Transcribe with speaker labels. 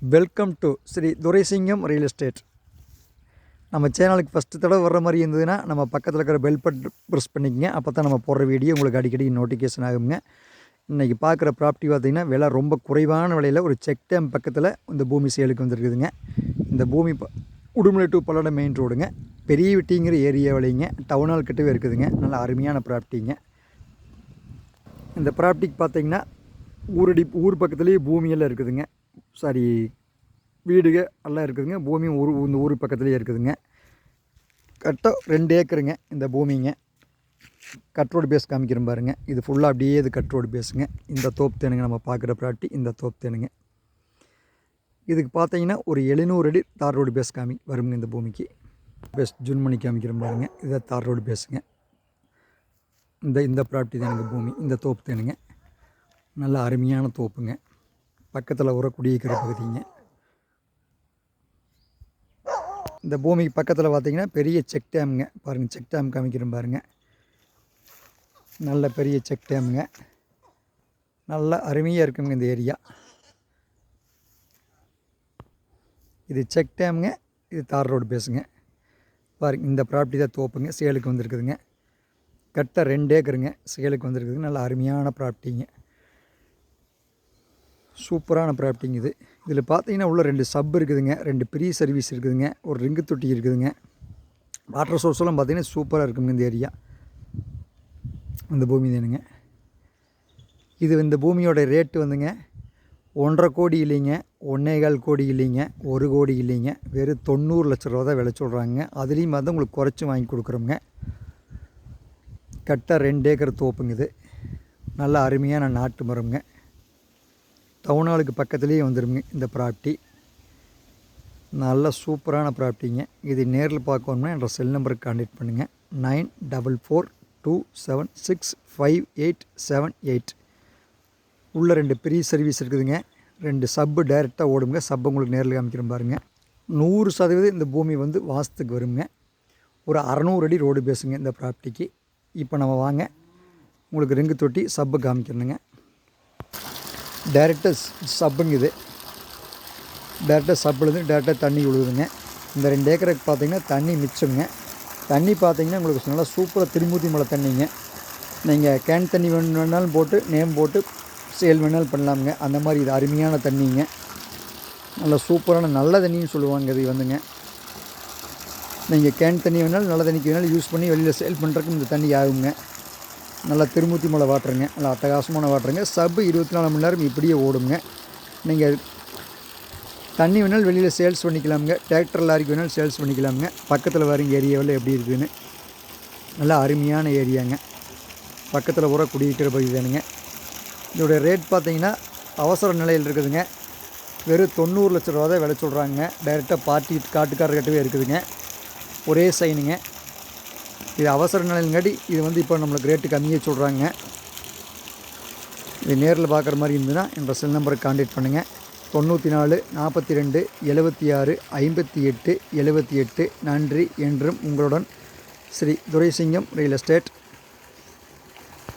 Speaker 1: Welcome to Shri Duraisingam real estate. நம்ம சேனலுக்கு first தடவை வர்ற மாதிரி இருந்ததுன்னா நம்ம பக்கத்தில் இருக்கிற பெல் பட்டன் ப்ரெஸ் பண்ணிக்கங்க. அப்போ தான் நம்ம போடுற வீடியோ உங்களுக்கு அடிக்கடி நோட்டிஃபிகேஷன் ஆகுங்க. இன்றைக்கி பார்க்குற ப்ராப்பர்ட்டி பார்த்திங்கன்னா விலை ரொம்ப குறைவான விலையில் ஒரு செக் டேம் பக்கத்தில் இந்த பூமி சேலுக்கு வந்துருக்குதுங்க. இந்த பூமி உடுமலை டு பல்லடம் மெயின் ரோடுங்க, பெரிய வெட்டிங்கிற ஏரியா விலைங்க, டவுனால் கிட்டவே இருக்குதுங்க. நல்ல அருமையான ப்ராப்பர்ட்டிங்க. இந்த ப்ராப்பர்ட்டிக்கு பார்த்திங்கன்னா ஊர் பக்கத்துலேயே பூமியெல்லாம் இருக்குதுங்க. வீடுக எல்லாம் இருக்குதுங்க. பூமியும் இந்த ஊர் பக்கத்துலேயே இருக்குதுங்க. கரெக்டாக 2 ஏக்கருங்க இந்த பூமிங்க. கட் ரோடு பேஸ் காமிக்கிறேன் பாருங்கள். இது ஃபுல்லாக அப்படியே இது கட் ரோடு பேஸுங்க. இந்த தோப்பு தேனுங்க நம்ம பார்க்குற ப்ராப்பர்ட்டி. இந்த தோப்பு தேனுங்க இதுக்கு பார்த்தீங்கன்னா ஒரு 700 அடி தார் ரோடு பேஸ் வருங்க. இந்த பூமிக்கு பேஸ் ஜூன் பண்ணி காமிக்கிறேன் பாருங்கள். இதை தார் ரோடு பேஸுங்க. இந்த ப்ராப்பர்ட்டி தானுங்க பூமி. இந்த தோப்பு தேனுங்க நல்ல அருமையான தோப்புங்க. பக்கத்தில் உர குடியிருக்கிற பகுதிங்க. இந்த பூமிக்கு பக்கத்தில் பார்த்திங்கன்னா பெரிய செக் டேமுங்க. பாருங்கள், செக் டேம் காமிக்கிறேன் பாருங்கள். நல்ல பெரிய செக் டேமுங்க. நல்ல அருமையாக இருக்குங்க இந்த ஏரியா. இது செக் டேமுங்க. இது தார் ரோடு பேசுங்க. பாருங்கள், இந்த ப்ராப்பர்ட்டி தான் தோப்புங்க. சேலுக்கு வந்திருக்குதுங்க. கரெக்டாக 2 ஏக்கருங்க சேலுக்கு வந்திருக்குதுங்க. நல்ல அருமையான ப்ராப்பர்ட்டிங்க. சூப்பரான ப்ராப்பர்ட்டிங்க இது. இதில் பார்த்தீங்கன்னா உள்ள 2 சப் இருக்குதுங்க, 2 ப்ரீ சர்வீஸ் இருக்குதுங்க, ஒரு ரிங்கு தொட்டி இருக்குதுங்க. வாட்டர் சோர்ஸ்லாம் பார்த்தீங்கன்னா சூப்பராக இருக்குங்க இந்த ஏரியா. இந்த பூமி தானுங்க இது. இந்த பூமியோட ரேட்டு வந்துங்க 1.5 கோடி இல்லைங்க, 1.25 கோடி இல்லைங்க, 1 கோடி இல்லைங்க, வெறும் 90 லட்ச ரூபா தான் விலை சொல்கிறாங்க. அதுலேயும் வந்து உங்களுக்கு குறைச்சி வாங்கி கொடுக்குறோங்க. கரெக்டாக 2 ஏக்கர் தோப்புங்க இது. நல்ல அருமையான நாட்டு மரம்ங்க. டவுனாலுக்கு பக்கத்துலேயே வந்துடுங்க இந்த ப்ராப்பர்ட்டி. நல்ல சூப்பரான ப்ராப்பர்ட்டிங்க. இது நேரில் பார்க்கணும்னா என்ற செல் நம்பருக்கு கான்டாக்ட் பண்ணுங்கள். 9442765878. உள்ள 2 பெரிய சர்வீஸ் இருக்குதுங்க. 2 சப்பு டைரெக்டாக ஓடுங்க. சப்பு உங்களுக்கு நேரில் காமிக்கிறேன் பாருங்கள். 100% இந்த பூமி வந்து வாஸ்துக்கு வருங்க. ஒரு 600 அடி ரோடு பேசுங்க இந்த ப்ராப்பர்ட்டிக்கு. இப்போ நம்ம வாங்க உங்களுக்கு ரிங்கு தொட்டி சப்பு காமிக்கிறேனுங்க. டைரெக்டாக சப்புங்க இது. டைரெக்டாக சப்புலேருந்து டைரெக்டாக தண்ணி விழுகுதுங்க. இந்த 2 ஏக்கருக்கு பார்த்திங்கன்னா தண்ணி மிச்சங்க. தண்ணி பார்த்திங்கன்னா உங்களுக்கு நல்லா சூப்பராக திருமூர்த்தி மலை தண்ணிங்க. நீங்கள் கேன் தண்ணி வேணாலும் போட்டு நேம் போட்டு சேல் வேணாலும் பண்ணலாமுங்க. அந்த மாதிரி இது அருமையான தண்ணிங்க. நல்லா சூப்பரான நல்ல தண்ணின்னு சொல்லுவாங்க இது வந்துங்க. நீங்கள் கேன் தண்ணி வேணாலும் நல்ல தண்ணிக்கு வேணாலும் யூஸ் பண்ணி வெளியில் சேல் பண்ணுறதுக்கு இந்த தண்ணி ஆகுங்க. நல்லா திருமூர்த்தி மலை வாட்டருங்க. நல்லா அட்டகாசமான வாட்டருங்க. சப்பு 24 மணி நேரம் இப்படியே ஓடுங்க. நீங்கள் தண்ணி வேணாலும் வெளியில் சேல்ஸ் பண்ணிக்கலாமுங்க. டிராக்டர் லாரிக்கு வேணாலும் சேல்ஸ் பண்ணிக்கலாமுங்க. பக்கத்தில் வரங்க ஏரியாவில் எப்படி இருக்குதுன்னு நல்லா அருமையான ஏரியாங்க. பக்கத்தில் பூரா குடியிருக்கிற பகுதி தானுங்க. இதோடைய ரேட் பார்த்திங்கன்னா அவசர நிலையில் இருக்குதுங்க. வெறும் 90 லட்ச ரூபா தான் விலை சொல்கிறாங்க. டைரெக்டாக காட்டுக்காரர்கிட்டவே இருக்குதுங்க. ஒரே சைனுங்க. இது அவசர நிலைங்காட்டி இது வந்து இப்போ நம்மளுக்கு ரேட்டு கம்மியாக சொல்கிறாங்க. இது நேரில் பார்க்குற மாதிரி இருந்ததுன்னா என்ற செல் நம்பருக்கு கான்டாக்ட் பண்ணுங்கள். 94 42 76 58 78. நன்றி. என்றும் உங்களுடன் ஸ்ரீ துரைசிங்கம் ரியல் எஸ்டேட்.